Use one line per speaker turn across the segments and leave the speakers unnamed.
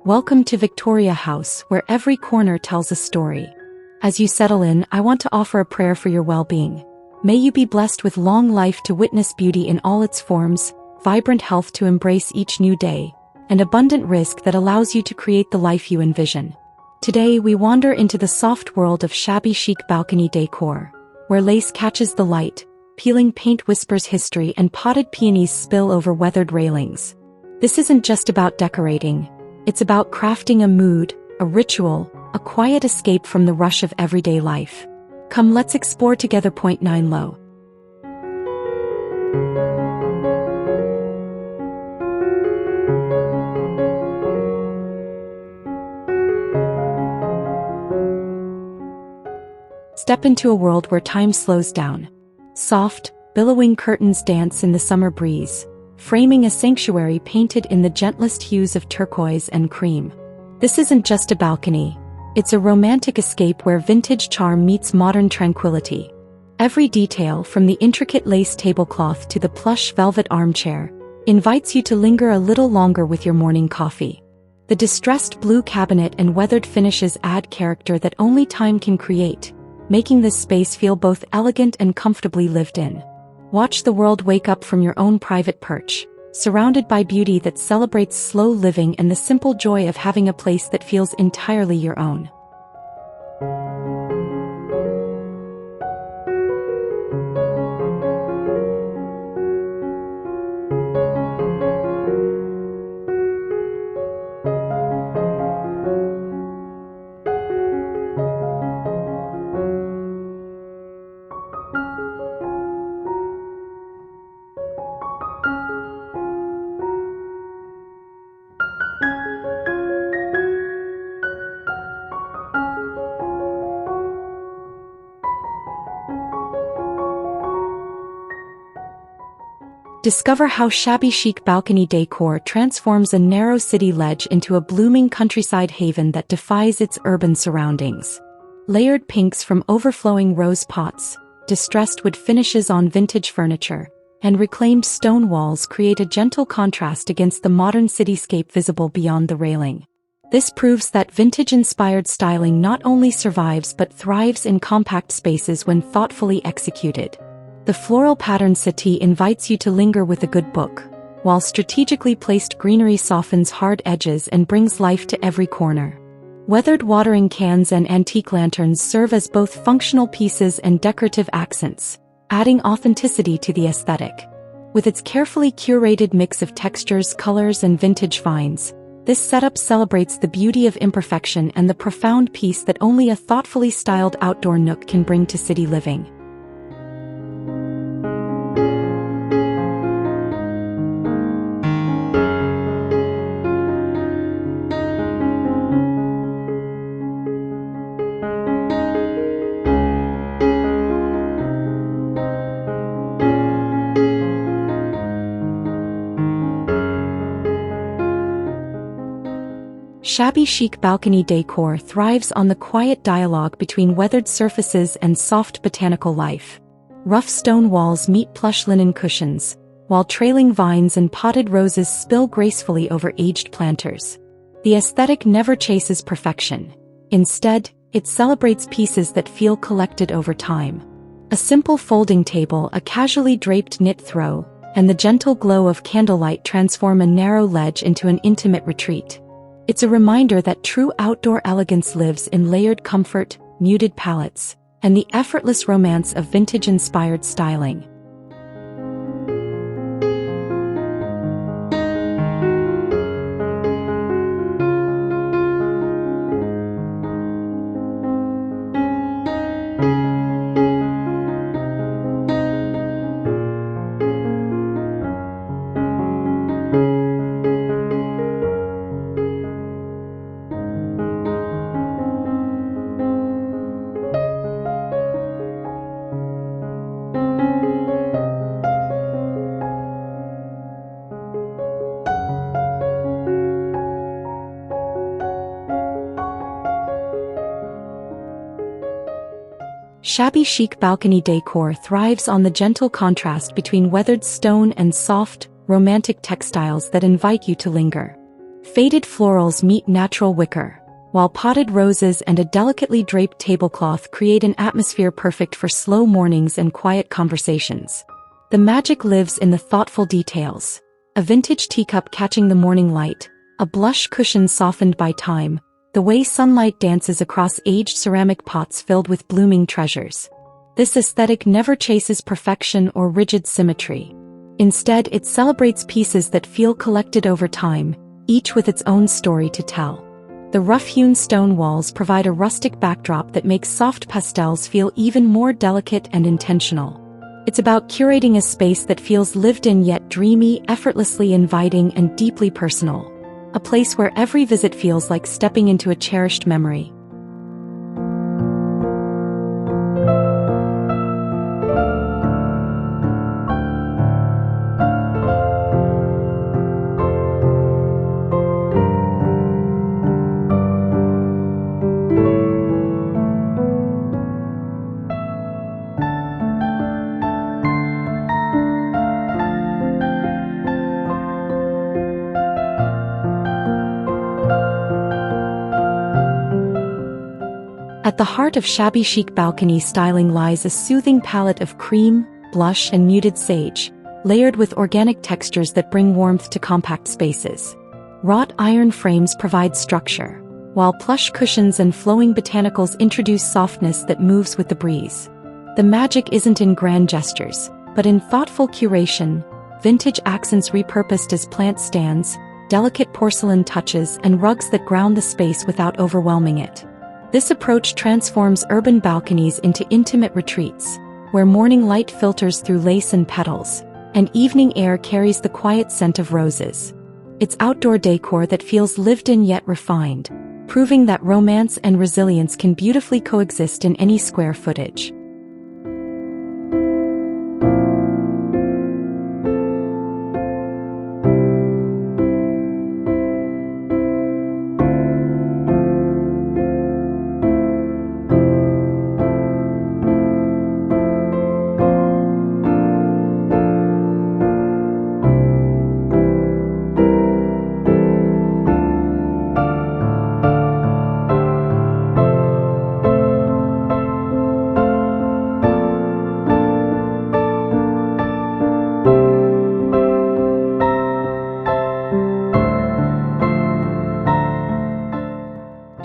Welcome to VictoriaHouse, where every corner tells a story. As you settle in, I want to offer a prayer for your well-being. May you be blessed with long life to witness beauty in all its forms, vibrant health to embrace each new day, and abundant risk that allows you to create the life you envision. Today we wander into the soft world of shabby chic balcony decor, where lace catches the light, peeling paint whispers history, and potted peonies spill over weathered railings. This isn't just about decorating. It's about crafting a mood, a ritual, a quiet escape from the rush of everyday life. Come, let's explore together. Point 9 Low. Step into a world where time slows down. Soft, billowing curtains dance in the summer breeze, framing a sanctuary painted in the gentlest hues of turquoise and cream. This isn't just a balcony. It's a romantic escape where vintage charm meets modern tranquility. Every detail, from the intricate lace tablecloth to the plush velvet armchair, invites you to linger a little longer with your morning coffee. The distressed blue cabinet and weathered finishes add character that only time can create, making this space feel both elegant and comfortably lived in. Watch the world wake up from your own private perch, surrounded by beauty that celebrates slow living and the simple joy of having a place that feels entirely your own. Discover how shabby chic balcony decor transforms a narrow city ledge into a blooming countryside haven that defies its urban surroundings. Layered pinks from overflowing rose pots, distressed wood finishes on vintage furniture, and reclaimed stone walls create a gentle contrast against the modern cityscape visible beyond the railing. This proves that vintage-inspired styling not only survives but thrives in compact spaces when thoughtfully executed. The floral patterned settee invites you to linger with a good book, while strategically placed greenery softens hard edges and brings life to every corner. Weathered watering cans and antique lanterns serve as both functional pieces and decorative accents, adding authenticity to the aesthetic. With its carefully curated mix of textures, colors, and vintage finds, this setup celebrates the beauty of imperfection and the profound peace that only a thoughtfully styled outdoor nook can bring to city living. Shabby chic balcony decor thrives on the quiet dialogue between weathered surfaces and soft botanical life. Rough stone walls meet plush linen cushions, while trailing vines and potted roses spill gracefully over aged planters. The aesthetic never chases perfection. Instead, it celebrates pieces that feel collected over time. A simple folding table, a casually draped knit throw, and the gentle glow of candlelight transform a narrow ledge into an intimate retreat. It's a reminder that true outdoor elegance lives in layered comfort, muted palettes, and the effortless romance of vintage-inspired styling. Shabby chic balcony decor thrives on the gentle contrast between weathered stone and soft, romantic textiles that invite you to linger. Faded florals meet natural wicker, while potted roses and a delicately draped tablecloth create an atmosphere perfect for slow mornings and quiet conversations. The magic lives in the thoughtful details. A vintage teacup catching the morning light, a blush cushion softened by time, the way sunlight dances across aged ceramic pots filled with blooming treasures. This aesthetic never chases perfection or rigid symmetry. Instead, it celebrates pieces that feel collected over time, each with its own story to tell. The rough-hewn stone walls provide a rustic backdrop that makes soft pastels feel even more delicate and intentional. It's about curating a space that feels lived in yet dreamy, effortlessly inviting and deeply personal. A place where every visit feels like stepping into a cherished memory. At the heart of shabby chic balcony styling lies a soothing palette of cream, blush and muted sage, layered with organic textures that bring warmth to compact spaces. Wrought iron frames provide structure, while plush cushions and flowing botanicals introduce softness that moves with the breeze. The magic isn't in grand gestures, but in thoughtful curation, vintage accents repurposed as plant stands, delicate porcelain touches and rugs that ground the space without overwhelming it. This approach transforms urban balconies into intimate retreats, where morning light filters through lace and petals, and evening air carries the quiet scent of roses. It's outdoor decor that feels lived in yet refined, proving that romance and resilience can beautifully coexist in any square footage.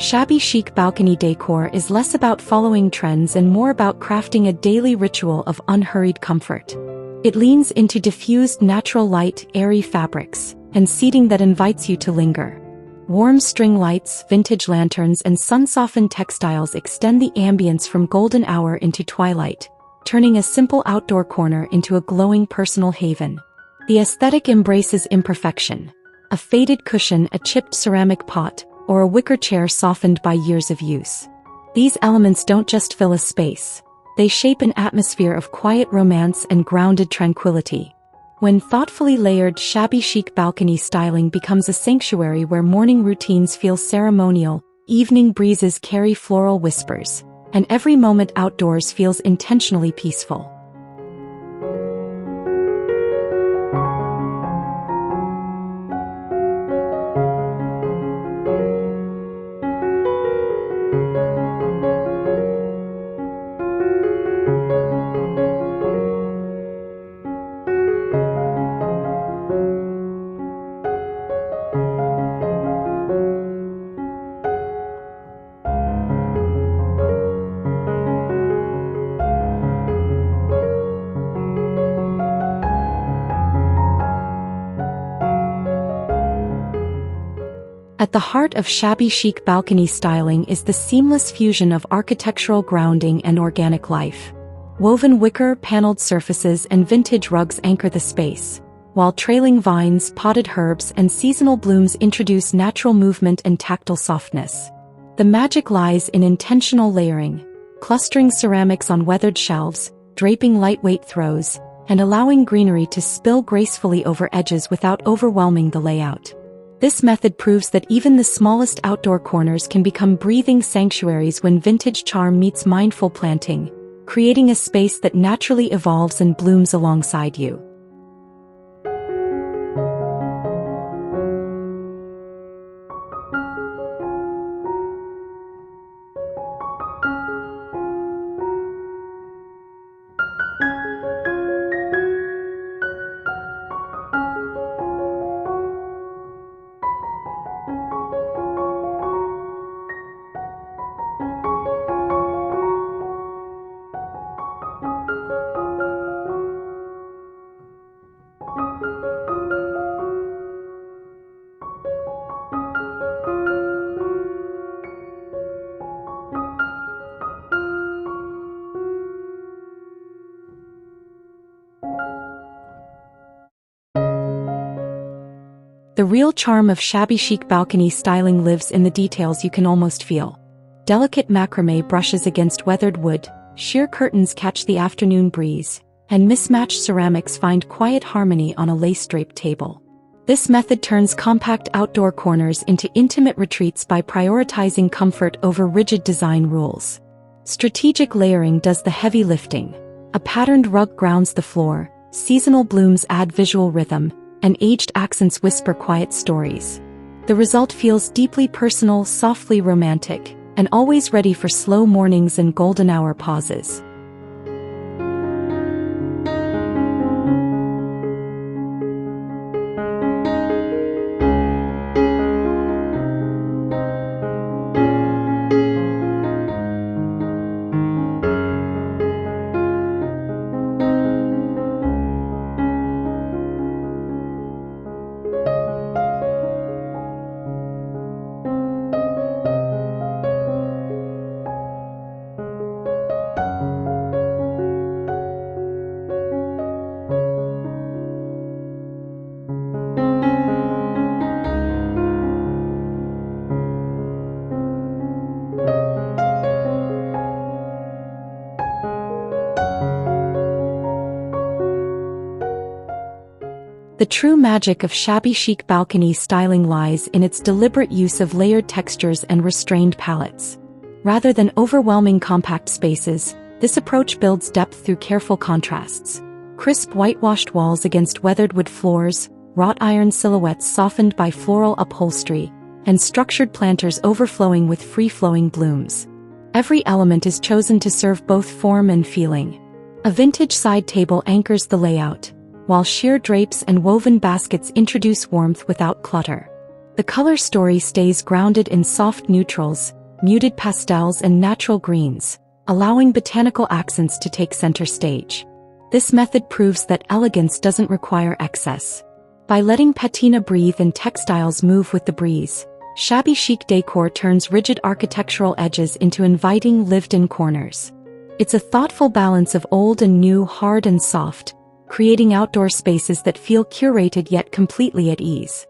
Shabby chic balcony decor is less about following trends and more about crafting a daily ritual of unhurried comfort. It leans into diffused natural light, airy fabrics, and seating that invites you to linger. Warm string lights, vintage lanterns, and sun-softened textiles extend the ambience from golden hour into twilight, turning a simple outdoor corner into a glowing personal haven. The aesthetic embraces imperfection. A faded cushion, a chipped ceramic pot, or a wicker chair softened by years of use. These elements don't just fill a space. They shape an atmosphere of quiet romance and grounded tranquility. When thoughtfully layered, shabby chic balcony styling becomes a sanctuary where morning routines feel ceremonial, evening breezes carry floral whispers, and every moment outdoors feels intentionally peaceful. At the heart of shabby chic balcony styling is the seamless fusion of architectural grounding and organic life. Woven wicker, paneled surfaces, and vintage rugs anchor the space, while trailing vines, potted herbs, and seasonal blooms introduce natural movement and tactile softness. The magic lies in intentional layering, clustering ceramics on weathered shelves, draping lightweight throws, and allowing greenery to spill gracefully over edges without overwhelming the layout. This method proves that even the smallest outdoor corners can become breathing sanctuaries when vintage charm meets mindful planting, creating a space that naturally evolves and blooms alongside you. The real charm of shabby chic balcony styling lives in the details you can almost feel. Delicate macrame brushes against weathered wood, sheer curtains catch the afternoon breeze, and mismatched ceramics find quiet harmony on a lace-draped table. This method turns compact outdoor corners into intimate retreats by prioritizing comfort over rigid design rules. Strategic layering does the heavy lifting. A patterned rug grounds the floor, seasonal blooms add visual rhythm, and aged accents whisper quiet stories. The result feels deeply personal, softly romantic, and always ready for slow mornings and golden hour pauses. The true magic of shabby chic balcony styling lies in its deliberate use of layered textures and restrained palettes. Rather than overwhelming compact spaces, this approach builds depth through careful contrasts. Crisp whitewashed walls against weathered wood floors, wrought iron silhouettes softened by floral upholstery, and structured planters overflowing with free-flowing blooms. Every element is chosen to serve both form and feeling. A vintage side table anchors the layout, while sheer drapes and woven baskets introduce warmth without clutter. The color story stays grounded in soft neutrals, muted pastels and natural greens, allowing botanical accents to take center stage. This method proves that elegance doesn't require excess. By letting patina breathe and textiles move with the breeze, shabby chic decor turns rigid architectural edges into inviting lived-in corners. It's a thoughtful balance of old and new, hard and soft, creating outdoor spaces that feel curated yet completely at ease.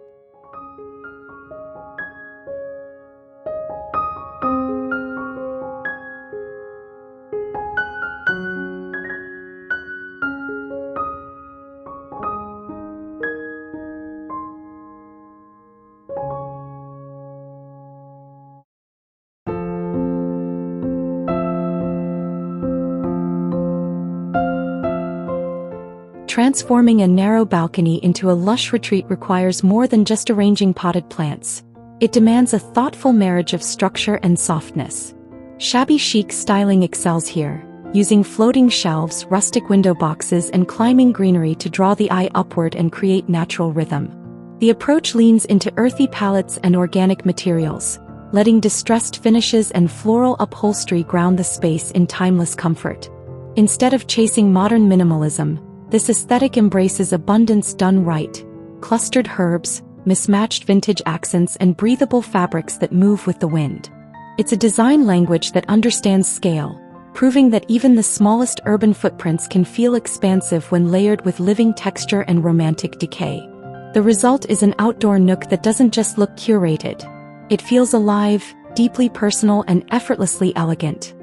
Transforming a narrow balcony into a lush retreat requires more than just arranging potted plants. It demands a thoughtful marriage of structure and softness. Shabby chic styling excels here, using floating shelves, rustic window boxes, and climbing greenery to draw the eye upward and create natural rhythm. The approach leans into earthy palettes and organic materials, letting distressed finishes and floral upholstery ground the space in timeless comfort. Instead of chasing modern minimalism, this aesthetic embraces abundance done right: clustered herbs, mismatched vintage accents, and breathable fabrics that move with the wind. It's a design language that understands scale, proving that even the smallest urban footprints can feel expansive when layered with living texture and romantic decay. The result is an outdoor nook that doesn't just look curated. It feels alive, deeply personal, and effortlessly elegant.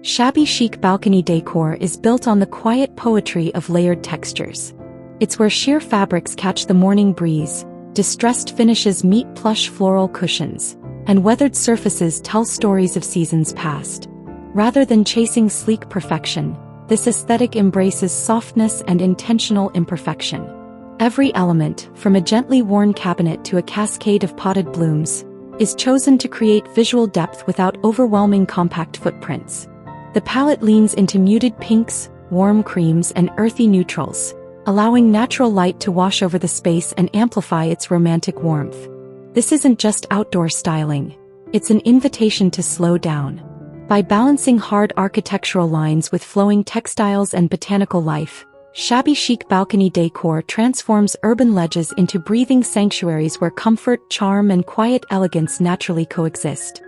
Shabby chic balcony decor is built on the quiet poetry of layered textures. It's where sheer fabrics catch the morning breeze, distressed finishes meet plush floral cushions, and weathered surfaces tell stories of seasons past. Rather than chasing sleek perfection, This aesthetic embraces softness and intentional imperfection. Every element, from a gently worn cabinet to a cascade of potted blooms, is chosen to create visual depth without overwhelming compact footprints. The palette leans into muted pinks, warm creams, and earthy neutrals, allowing natural light to wash over the space and amplify its romantic warmth. This isn't just outdoor styling, it's an invitation to slow down. By balancing hard architectural lines with flowing textiles and botanical life, Shabby Chic balcony decor transforms urban ledges into breathing sanctuaries where comfort, charm, and quiet elegance naturally coexist.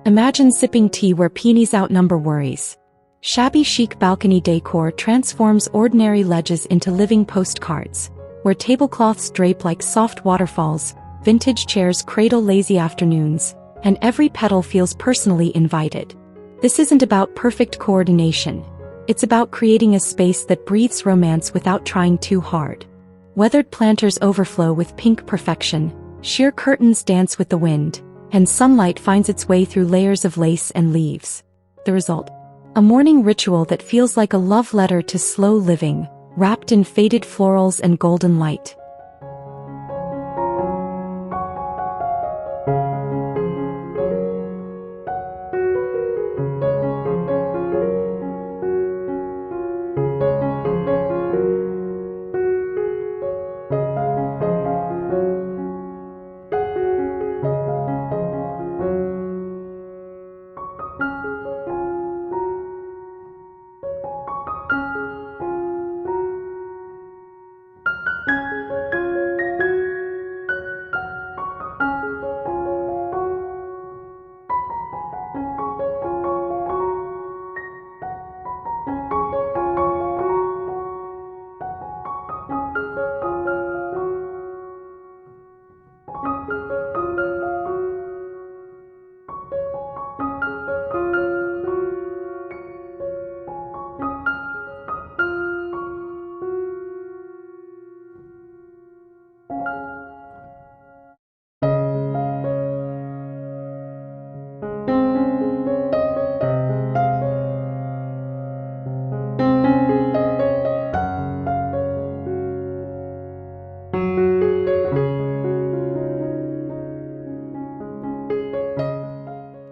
Imagine sipping tea where peonies outnumber worries. Shabby Chic balcony decor transforms ordinary ledges into living postcards, where tablecloths drape like soft waterfalls, vintage chairs cradle lazy afternoons, and every petal feels personally invited. This isn't about perfect coordination. It's about creating a space that breathes romance without trying too hard. Weathered planters overflow with pink perfection, sheer curtains dance with the wind, and sunlight finds its way through layers of lace and leaves. The result? A morning ritual that feels like a love letter to slow living, wrapped in faded florals and golden light.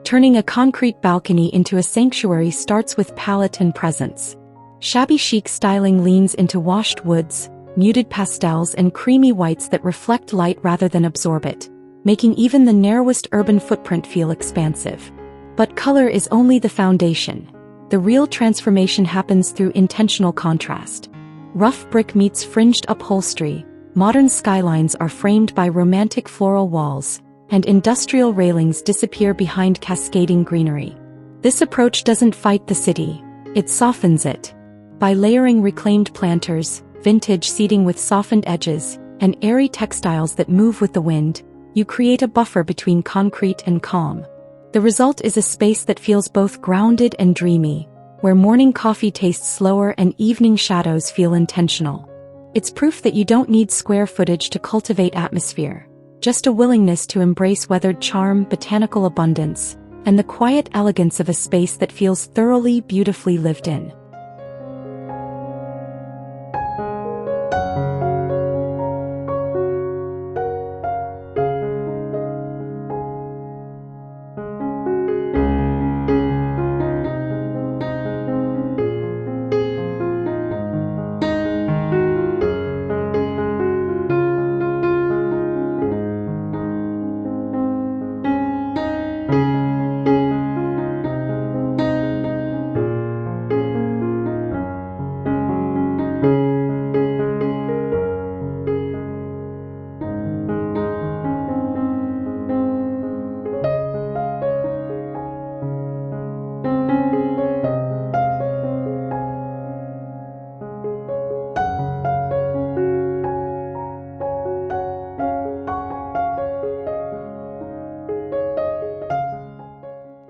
Turning a concrete balcony into a sanctuary starts with palette and presence. Shabby Chic styling leans into washed woods, muted pastels, and creamy whites that reflect light rather than absorb it, making even the narrowest urban footprint feel expansive. But color is only the foundation. The real transformation happens through intentional contrast. Rough brick meets fringed upholstery, modern skylines are framed by romantic floral walls, and industrial railings disappear behind cascading greenery. This approach doesn't fight the city, it softens it. By layering reclaimed planters, vintage seating with softened edges, and airy textiles that move with the wind, you create a buffer between concrete and calm. The result is a space that feels both grounded and dreamy, where morning coffee tastes slower and evening shadows feel intentional. It's proof that you don't need square footage to cultivate atmosphere. Just a willingness to embrace weathered charm, botanical abundance, and the quiet elegance of a space that feels thoroughly, beautifully lived in.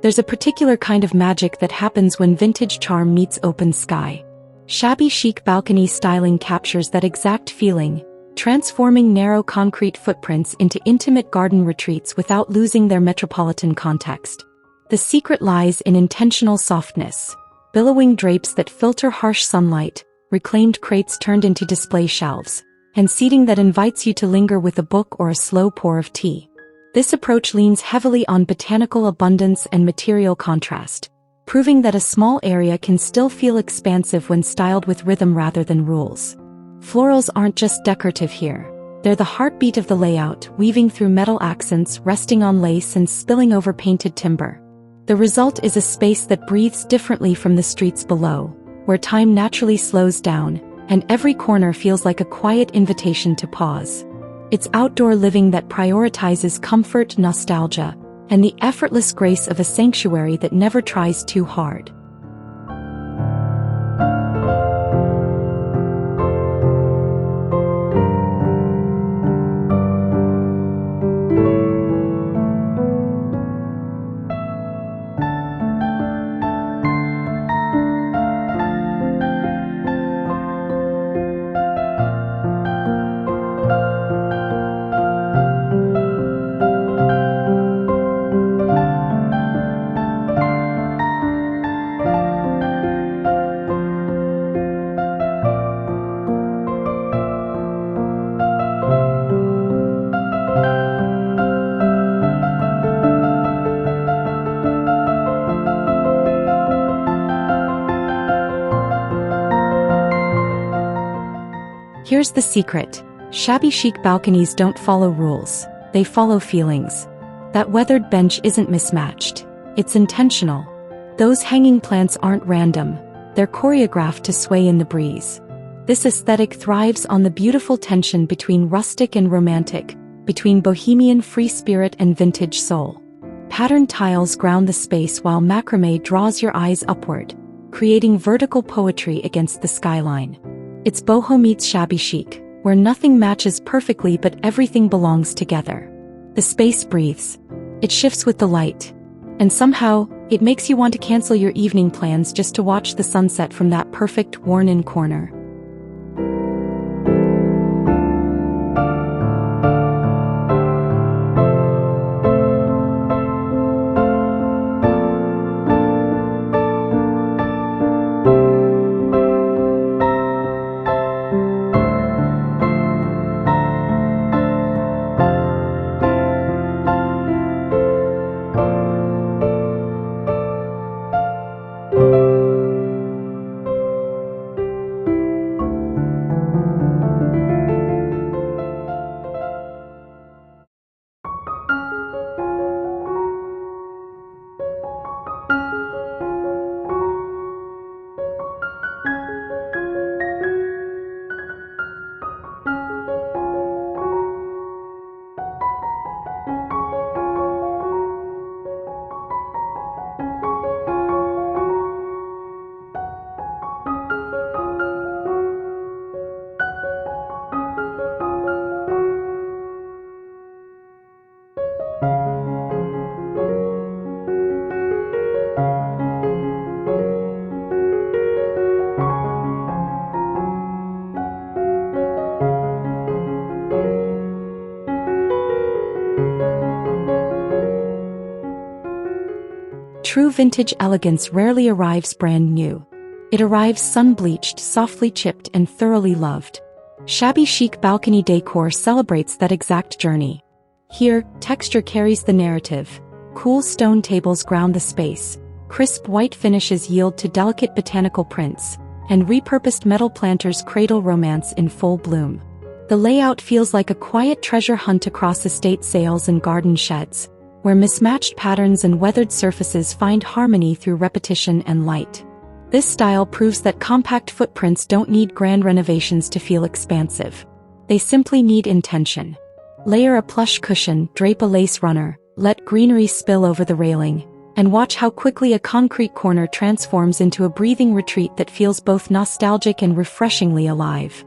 There's a particular kind of magic that happens when vintage charm meets open sky. Shabby chic balcony styling captures that exact feeling, transforming narrow concrete footprints into intimate garden retreats without losing their metropolitan context. The secret lies in intentional softness. Billowing drapes that filter harsh sunlight, reclaimed crates turned into display shelves, and seating that invites you to linger with a book or a slow pour of tea. This approach leans heavily on botanical abundance and material contrast, proving that a small area can still feel expansive when styled with rhythm rather than rules. Florals aren't just decorative here. They're the heartbeat of the layout, weaving through metal accents, resting on lace and spilling over painted timber. The result is a space that breathes differently from the streets below, where time naturally slows down, and every corner feels like a quiet invitation to pause. It's outdoor living that prioritizes comfort, nostalgia, and the effortless grace of a sanctuary that never tries too hard. Here's the secret. Shabby chic balconies don't follow rules, they follow feelings. That weathered bench isn't mismatched, it's intentional. Those hanging plants aren't random, they're choreographed to sway in the breeze. This aesthetic thrives on the beautiful tension between rustic and romantic, between bohemian free spirit and vintage soul. Patterned tiles ground the space while macrame draws your eyes upward, creating vertical poetry against the skyline. It's boho meets shabby chic, where nothing matches perfectly but everything belongs together. The space breathes. It shifts with the light. And somehow, it makes you want to cancel your evening plans just to watch the sunset from that perfect, worn-in corner. True vintage elegance rarely arrives brand new. It arrives sun-bleached, softly chipped, and thoroughly loved. Shabby chic balcony decor celebrates that exact journey. Here, texture carries the narrative. Cool stone tables ground the space, crisp white finishes yield to delicate botanical prints, and repurposed metal planters cradle romance in full bloom. The layout feels like a quiet treasure hunt across estate sales and garden sheds, where mismatched patterns and weathered surfaces find harmony through repetition and light. This style proves that compact footprints don't need grand renovations to feel expansive. They simply need intention. Layer a plush cushion, drape a lace runner, let greenery spill over the railing, and watch how quickly a concrete corner transforms into a breathing retreat that feels both nostalgic and refreshingly alive.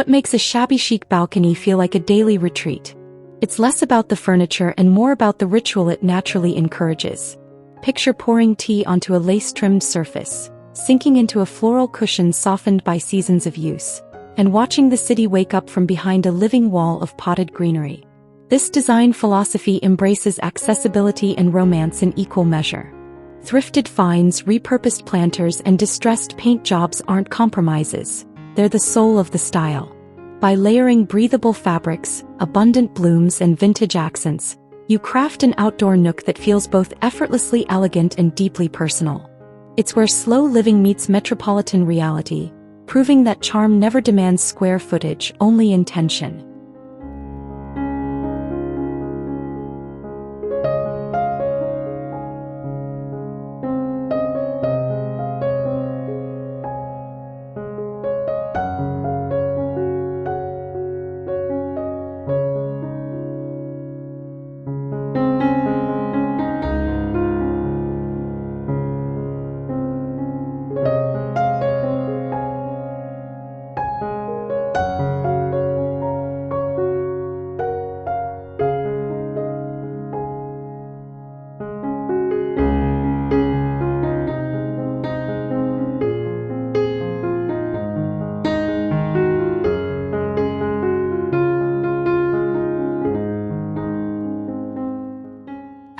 what makes a shabby chic balcony feel like a daily retreat. It's less about the furniture and more about the ritual it naturally encourages. Picture pouring tea onto a lace-trimmed surface, sinking into a floral cushion softened by seasons of use, and watching the city wake up from behind a living wall of potted greenery. This design philosophy embraces accessibility and romance in equal measure. Thrifted finds, repurposed planters, and distressed paint jobs aren't compromises. They're the soul of the style. By layering breathable fabrics, abundant blooms, and vintage accents, you craft an outdoor nook that feels both effortlessly elegant and deeply personal. It's where slow living meets metropolitan reality, proving that charm never demands square footage, only intention.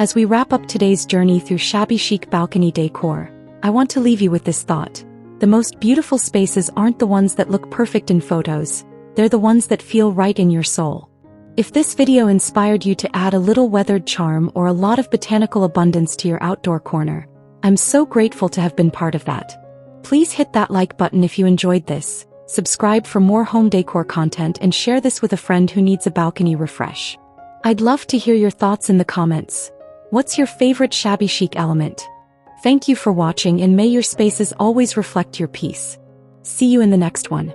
As we wrap up today's journey through shabby chic balcony decor, I want to leave you with this thought. The most beautiful spaces aren't the ones that look perfect in photos, they're the ones that feel right in your soul. If this video inspired you to add a little weathered charm or a lot of botanical abundance to your outdoor corner, I'm so grateful to have been part of that. Please hit that like button if you enjoyed this, subscribe for more home decor content, and share this with a friend who needs a balcony refresh. I'd love to hear your thoughts in the comments. What's your favorite shabby chic element? Thank you for watching, and may your spaces always reflect your peace. See you in the next one.